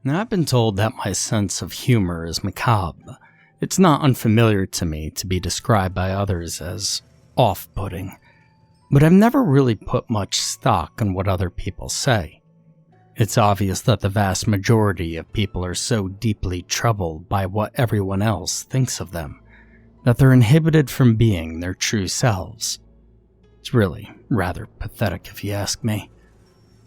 Now, I've been told that my sense of humor is macabre. It's not unfamiliar to me to be described by others as off-putting, but I've never really put much stock in what other people say. It's obvious that the vast majority of people are so deeply troubled by what everyone else thinks of them that they're inhibited from being their true selves. It's really rather pathetic if you ask me.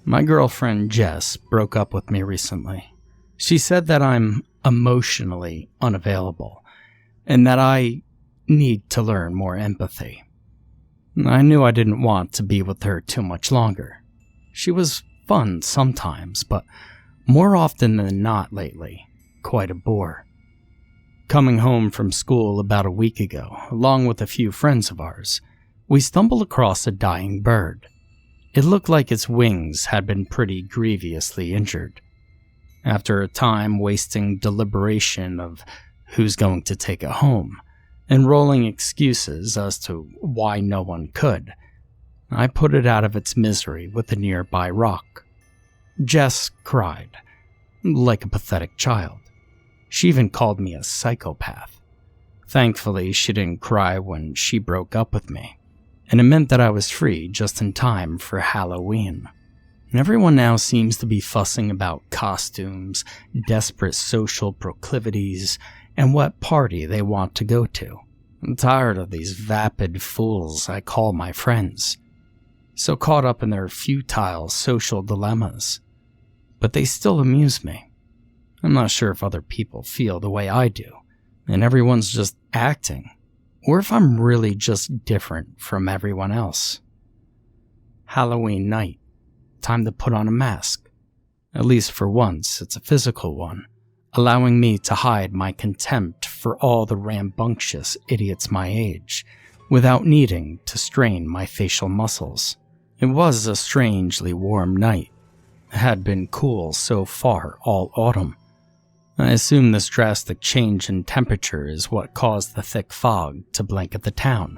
My girlfriend Jess broke up with me recently. She said that I'm emotionally unavailable and that I need to learn more empathy. I knew I didn't want to be with her too much longer. She was fun sometimes, but more often than not lately, quite a bore. Coming home from school about a week ago, along with a few friends of ours, we stumbled across a dying bird. It looked like its wings had been pretty grievously injured. After a time wasting deliberation of who's going to take it home, and rolling excuses as to why no one could, I put it out of its misery with a nearby rock. Jess cried, like a pathetic child. She even called me a psychopath. Thankfully, she didn't cry when she broke up with me, and it meant that I was free just in time for Hell-O-Ween. Everyone now seems to be fussing about costumes, desperate social proclivities, and what party they want to go to. I'm tired of these vapid fools I call my friends, so caught up in their futile social dilemmas. But they still amuse me. I'm not sure if other people feel the way I do, and everyone's just acting, or if I'm really just different from everyone else. Halloween night. Time to put on a mask. At least for once, it's a physical one, allowing me to hide my contempt for all the rambunctious idiots my age, without needing to strain my facial muscles. It was a strangely warm night. It had been cool so far all autumn. I assume this drastic change in temperature is what caused the thick fog to blanket the town.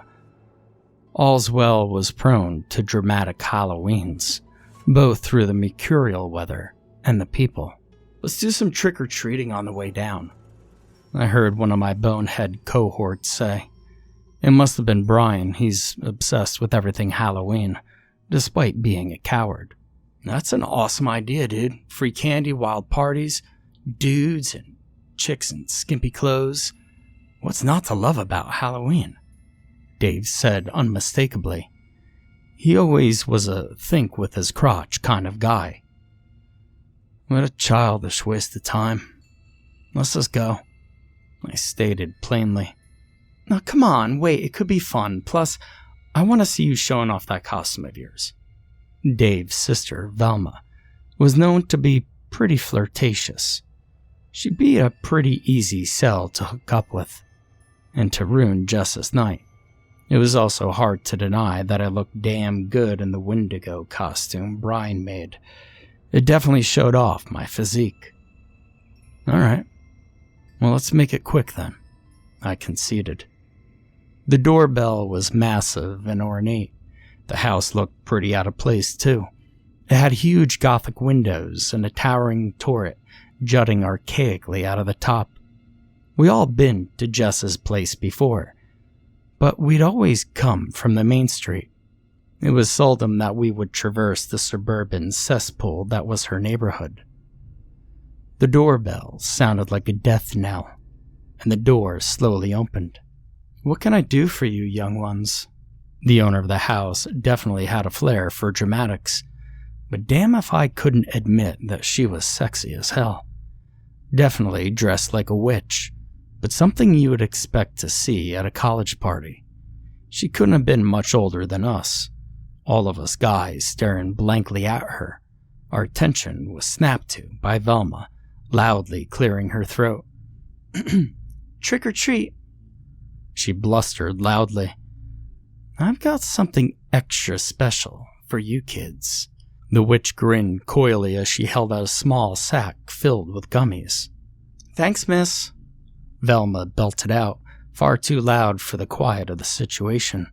Allswell was prone to dramatic Halloweens, both through the mercurial weather and the people. Let's do some trick-or-treating on the way down, I heard one of my bonehead cohorts say. It must have been Brian. He's obsessed with everything Halloween, despite being a coward. That's an awesome idea, dude. Free candy, wild parties, dudes and chicks in skimpy clothes. What's not to love about Halloween? Dave said unmistakably. He always was a think with his crotch kind of guy. What a childish waste of time. Let's just go, I stated plainly. Now come on, wait, it could be fun. Plus, I want to see you showing off that costume of yours. Dave's sister, Velma, was known to be pretty flirtatious. She'd be a pretty easy sell to hook up with, and to ruin Jess's night. It was also hard to deny that I looked damn good in the Wendigo costume Brian made. It definitely showed off my physique. Alright, well let's make it quick then, I conceded. The doorbell was massive and ornate. The house looked pretty out of place too. It had huge Gothic windows and a towering turret jutting archaically out of the top. We all been to Jess's place before, but we'd always come from the main street. It was seldom that we would traverse the suburban cesspool that was her neighborhood. The doorbell sounded like a death knell, and the door slowly opened. What can I do for you, young ones? The owner of the house definitely had a flair for dramatics, but damn if I couldn't admit that she was sexy as hell. Definitely dressed like a witch, but something you would expect to see at a college party. She couldn't have been much older than us, all of us guys staring blankly at her. Our attention was snapped to by Velma, loudly clearing her throat. Trick or treat, she blustered loudly. I've got something extra special for you kids. The witch grinned coyly as she held out a small sack filled with gummies. Thanks, miss, Velma belted out, far too loud for the quiet of the situation.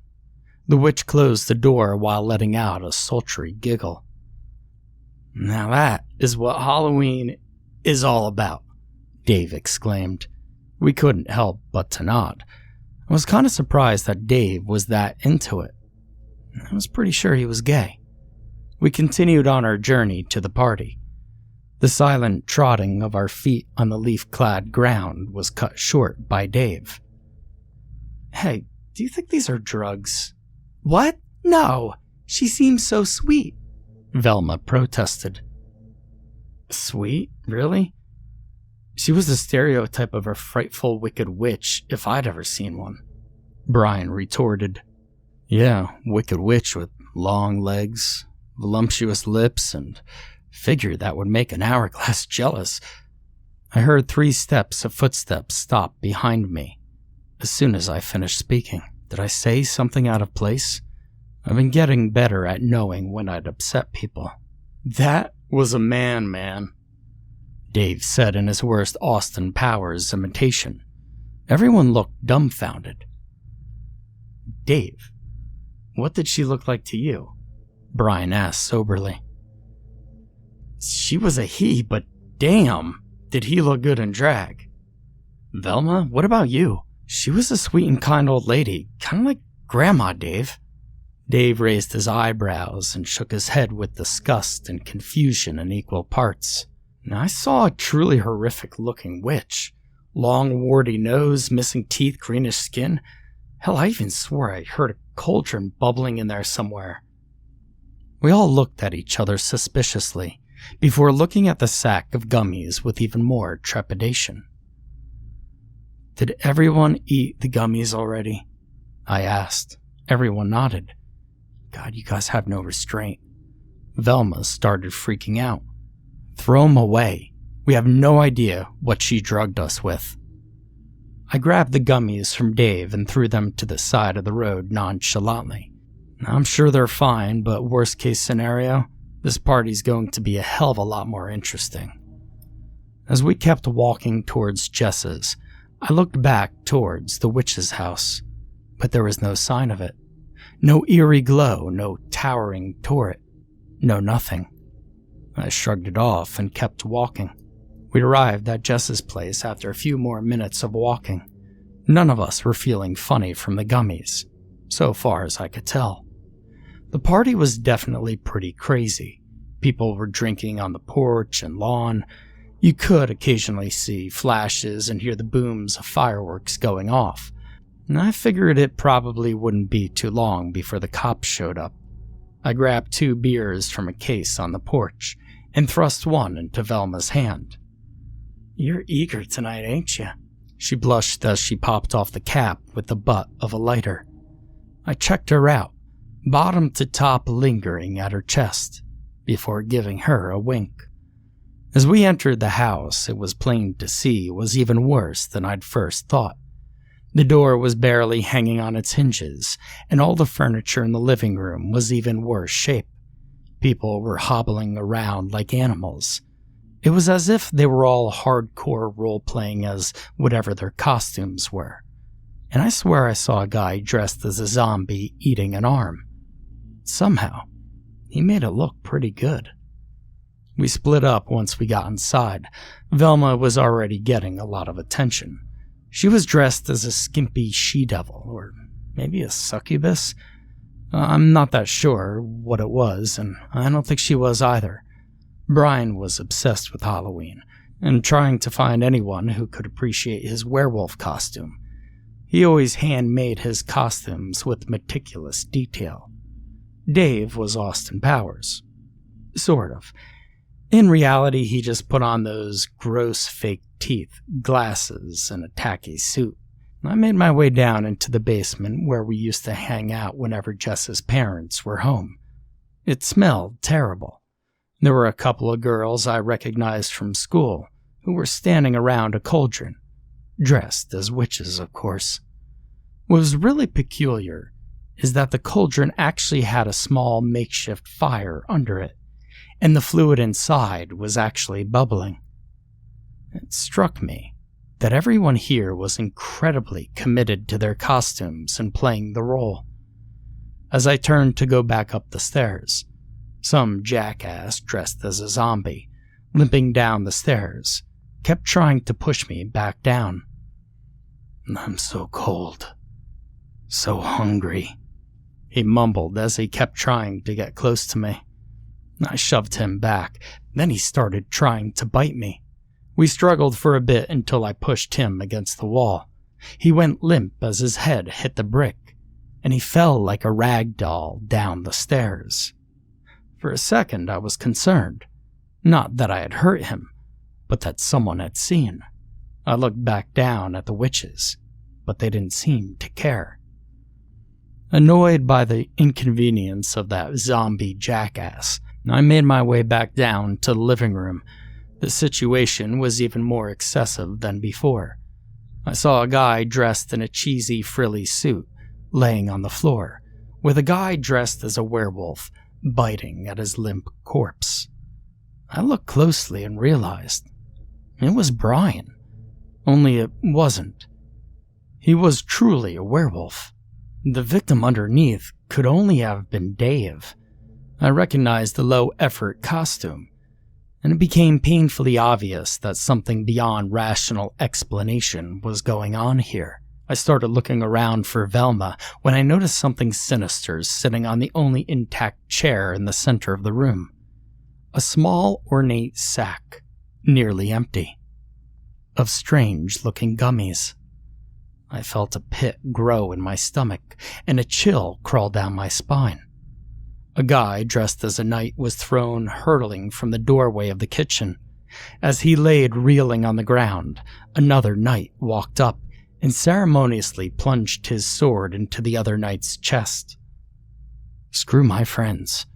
The witch closed the door while letting out a sultry giggle. Now that is what Halloween is all about," Dave exclaimed. We couldn't help but to nod. I was kind of surprised that Dave was that into it. I was pretty sure he was gay. We continued on our journey to the party. The silent trotting of our feet on the leaf-clad ground was cut short by Dave. "Hey, do you think these are drugs?" "What? No! She seems so sweet," Velma protested. "Sweet? Really? She was the stereotype of a frightful, wicked witch if I'd ever seen one," Brian retorted. "Yeah, wicked witch with long legs, voluptuous lips, and figure that would make an hourglass jealous." I heard 3 steps of footsteps stop behind me as soon as I finished speaking. Did I say something out of place? I've been getting better at knowing when I'd upset people. "That was a man," Dave said in his worst Austin Powers imitation. Everyone looked dumbfounded. "Dave, what did she look like to you?" Brian asked soberly. "She was a he, but damn, did he look good in drag." "Velma, what about you?" "She was a sweet and kind old lady, kind of like Grandma, Dave." Dave raised his eyebrows and shook his head with disgust and confusion in equal parts. "Now, I saw a truly horrific-looking witch. Long, warty nose, missing teeth, greenish skin. Hell, I even swore I heard a cauldron bubbling in there somewhere." We all looked at each other suspiciously, before looking at the sack of gummies with even more trepidation. "Did everyone eat the gummies already?" I asked. Everyone nodded. "God, you guys have no restraint." Velma started freaking out. "Throw them away. We have no idea what she drugged us with." I grabbed the gummies from Dave and threw them to the side of the road nonchalantly. "I'm sure they're fine, but worst case scenario, this party's going to be a hell of a lot more interesting." As we kept walking towards Jess's, I looked back towards the witch's house, but there was no sign of it. No eerie glow, no towering turret, no nothing. I shrugged it off and kept walking. We arrived at Jess's place after a few more minutes of walking. None of us were feeling funny from the gummies, so far as I could tell. The party was definitely pretty crazy. People were drinking on the porch and lawn. You could occasionally see flashes and hear the booms of fireworks going off. And I figured it probably wouldn't be too long before the cops showed up. I grabbed 2 beers from a case on the porch and thrust one into Velma's hand. "You're eager tonight, ain't you?" She blushed as she popped off the cap with the butt of a lighter. I checked her out, bottom to top lingering at her chest, before giving her a wink. As we entered the house, it was plain to see it was even worse than I'd first thought. The door was barely hanging on its hinges, and all the furniture in the living room was even worse shape. People were hobbling around like animals. It was as if they were all hardcore role-playing as whatever their costumes were. And I swear I saw a guy dressed as a zombie eating an arm. Somehow, he made it look pretty good. We split up once we got inside. Velma was already getting a lot of attention. She was dressed as a skimpy she-devil, or maybe a succubus. I'm not that sure what it was, and I don't think she was either. Brian was obsessed with Halloween, and trying to find anyone who could appreciate his werewolf costume. He always handmade his costumes with meticulous detail. Dave was Austin Powers. Sort of. In reality, he just put on those gross fake teeth, glasses, and a tacky suit. I made my way down into the basement where we used to hang out whenever Jess's parents were home. It smelled terrible. There were a couple of girls I recognized from school who were standing around a cauldron, dressed as witches, of course. What was really peculiar is that the cauldron actually had a small makeshift fire under it, and the fluid inside was actually bubbling. It struck me that everyone here was incredibly committed to their costumes and playing the role. As I turned to go back up the stairs, some jackass dressed as a zombie, limping down the stairs, kept trying to push me back down. "I'm so cold, so hungry," he mumbled as he kept trying to get close to me. I shoved him back, then he started trying to bite me. We struggled for a bit until I pushed him against the wall. He went limp as his head hit the brick, and he fell like a rag doll down the stairs. For a second I was concerned, not that I had hurt him, but that someone had seen. I looked back down at the witches, but they didn't seem to care. Annoyed by the inconvenience of that zombie jackass, I made my way back down to the living room. The situation was even more excessive than before. I saw a guy dressed in a cheesy, frilly suit laying on the floor, with a guy dressed as a werewolf biting at his limp corpse. I looked closely and realized it was Brian, only it wasn't. He was truly a werewolf. The victim underneath could only have been Dave. I recognized the low-effort costume, and it became painfully obvious that something beyond rational explanation was going on here. I started looking around for Velma when I noticed something sinister sitting on the only intact chair in the center of the room. A small, ornate sack, nearly empty, of strange-looking gummies. I felt a pit grow in my stomach, and a chill crawl down my spine. A guy dressed as a knight was thrown hurtling from the doorway of the kitchen. As he laid reeling on the ground, another knight walked up and ceremoniously plunged his sword into the other knight's chest. Screw my friends.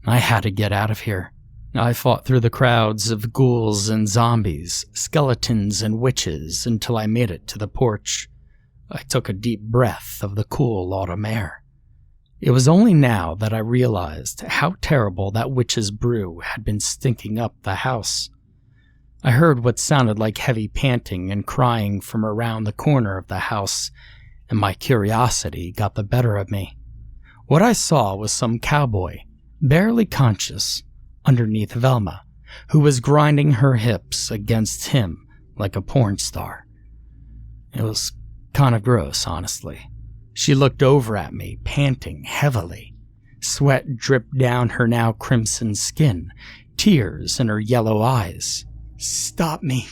I had to get out of here. I fought through the crowds of ghouls and zombies, skeletons and witches until I made it to the porch. I took a deep breath of the cool autumn air. It was only now that I realized how terrible that witch's brew had been stinking up the house. I heard what sounded like heavy panting and crying from around the corner of the house, and my curiosity got the better of me. What I saw was some cowboy, barely conscious, underneath Velma, who was grinding her hips against him like a porn star. It was kind of gross, honestly. She looked over at me, panting heavily. Sweat dripped down her now crimson skin, tears in her yellow eyes. "Stop me,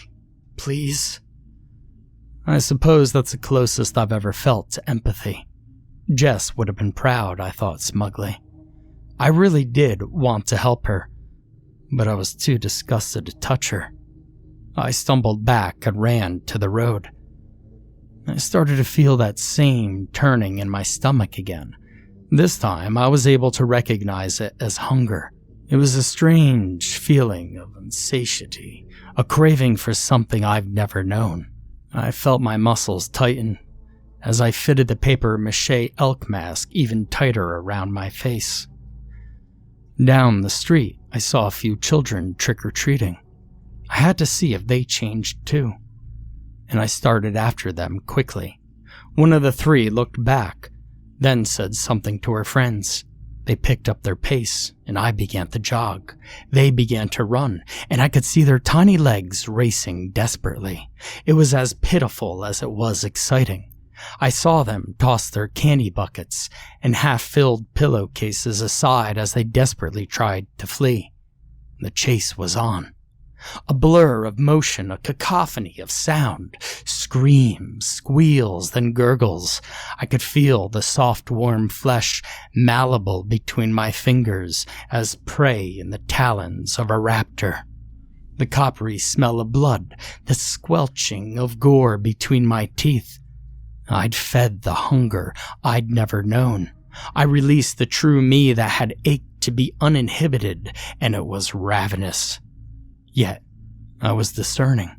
please." I suppose that's the closest I've ever felt to empathy. Jess would have been proud, I thought smugly. I really did want to help her, but I was too disgusted to touch her. I stumbled back and ran to the road. I started to feel that same turning in my stomach again. This time, I was able to recognize it as hunger. It was a strange feeling of insatiety, a craving for something I've never known. I felt my muscles tighten as I fitted the papier-mâché elk mask even tighter around my face. Down the street, I saw a few children trick-or-treating. I had to see if they changed too, and I started after them quickly. One of the three looked back, then said something to her friends. They picked up their pace, and I began to jog. They began to run, and I could see their tiny legs racing desperately. It was as pitiful as it was exciting. I saw them toss their candy buckets and half-filled pillowcases aside as they desperately tried to flee. The chase was on. A blur of motion, a cacophony of sound, screams, squeals, then gurgles. I could feel the soft, warm flesh malleable between my fingers as prey in the talons of a raptor. The coppery smell of blood, the squelching of gore between my teeth. I'd fed the hunger I'd never known. I released the true me that had ached to be uninhibited, and it was ravenous. Yet, I was discerning.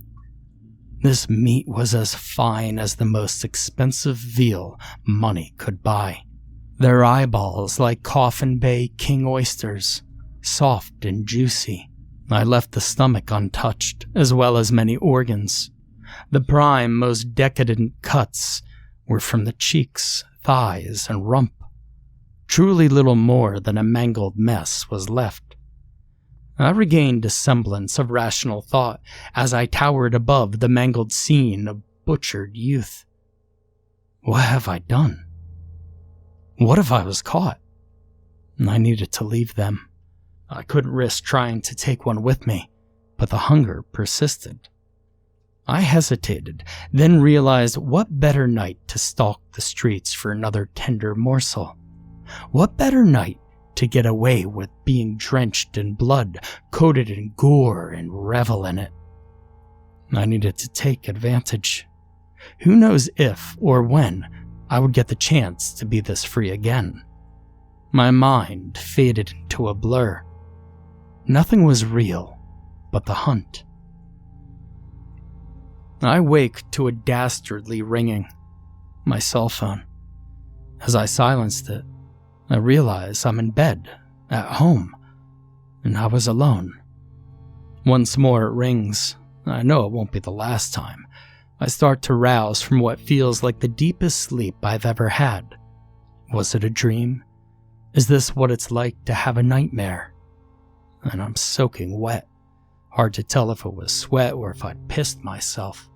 This meat was as fine as the most expensive veal money could buy. Their eyeballs like Coffin Bay king oysters, soft and juicy. I left the stomach untouched, as well as many organs. The prime, most decadent cuts were from the cheeks, thighs, and rump. Truly little more than a mangled mess was left. I regained a semblance of rational thought as I towered above the mangled scene of butchered youth. What have I done? What if I was caught? I needed to leave them. I couldn't risk trying to take one with me, but the hunger persisted. I hesitated, then realized what better night to stalk the streets for another tender morsel. What better night to get away with being drenched in blood, coated in gore, and revel in it. I needed to take advantage. Who knows if or when I would get the chance to be this free again. My mind faded into a blur. Nothing was real but the hunt. I wake to a dastardly ringing. My cell phone. As I silenced it, I realize I'm in bed, at home, and I was alone. Once more it rings. I know it won't be the last time. I start to rouse from what feels like the deepest sleep I've ever had. Was it a dream? Is this what it's like to have a nightmare? And I'm soaking wet. Hard to tell if it was sweat or if I'd pissed myself.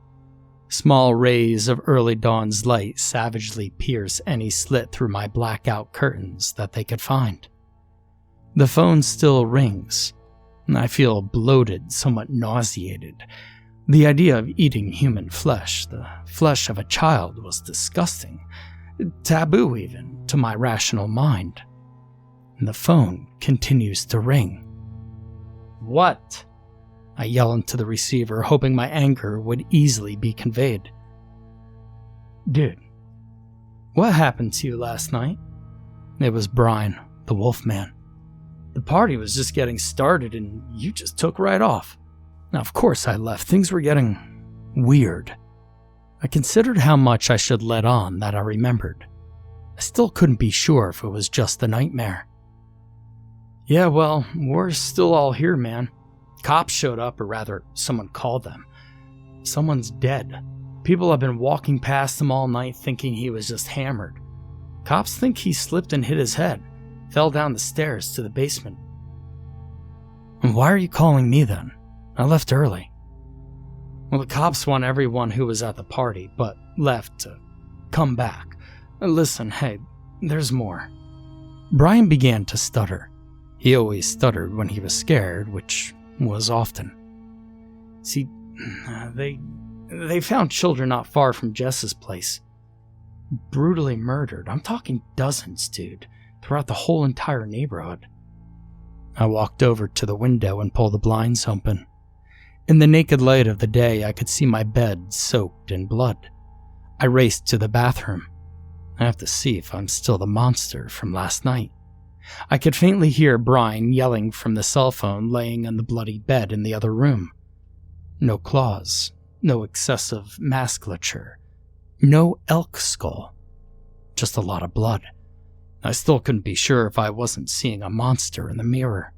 Small rays of early dawn's light savagely pierce any slit through my blackout curtains that they could find. The phone still rings, and I feel bloated, somewhat nauseated. The idea of eating human flesh, the flesh of a child, was disgusting, taboo even, to my rational mind. And the phone continues to ring. What? I yell into the receiver, hoping my anger would easily be conveyed. Dude, what happened to you last night? It was Brian, the Wolfman. The party was just getting started and you just took right off. Now, of course I left. Things were getting weird. I considered how much I should let on that I remembered. I still couldn't be sure if it was just a nightmare. Yeah, well, we're still all here, man. Cops showed up, or rather, someone called them. Someone's dead. People have been walking past him all night thinking he was just hammered. Cops think he slipped and hit his head, fell down the stairs to the basement. And why are you calling me then? I left early. Well, the cops want everyone who was at the party, but left, to come back. Listen, hey, there's more. Brian began to stutter. He always stuttered when he was scared, which was often. See, they found children not far from Jess's place. Brutally murdered. I'm talking dozens, dude, throughout the whole entire neighborhood. I walked over to the window and pulled the blinds open. In the naked light of the day, I could see my bed soaked in blood. I raced to the bathroom. I have to see if I'm still the monster from last night. I could faintly hear Brian yelling from the cell phone laying on the bloody bed in the other room. No claws, no excessive musculature, no elk skull, just a lot of blood. I still couldn't be sure if I wasn't seeing a monster in the mirror.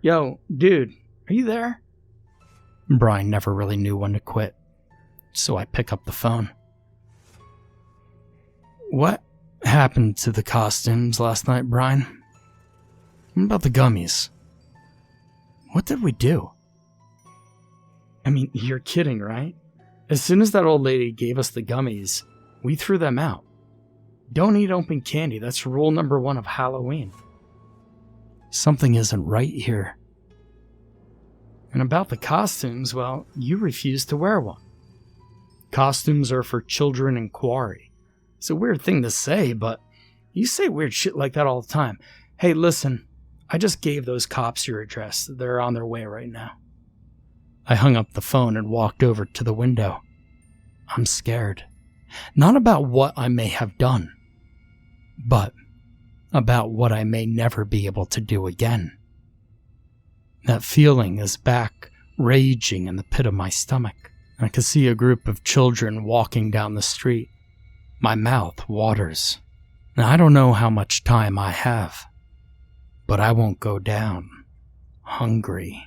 Yo, dude, are you there? Brian never really knew when to quit, so I pick up the phone. What happened to the costumes last night, Brian? What about the gummies? What did we do? I mean, you're kidding, right? As soon as that old lady gave us the gummies, we threw them out. Don't eat open candy, that's rule number 1 of Halloween. Something isn't right here. And about the costumes, well, you refused to wear one. Costumes are for children in Quarry. It's a weird thing to say, but you say weird shit like that all the time. Hey, listen, I just gave those cops your address. They're on their way right now. I hung up the phone and walked over to the window. I'm scared. Not about what I may have done, but about what I may never be able to do again. That feeling is back, raging in the pit of my stomach. I could see a group of children walking down the street. My mouth waters. Now, I don't know how much time I have, but I won't go down hungry.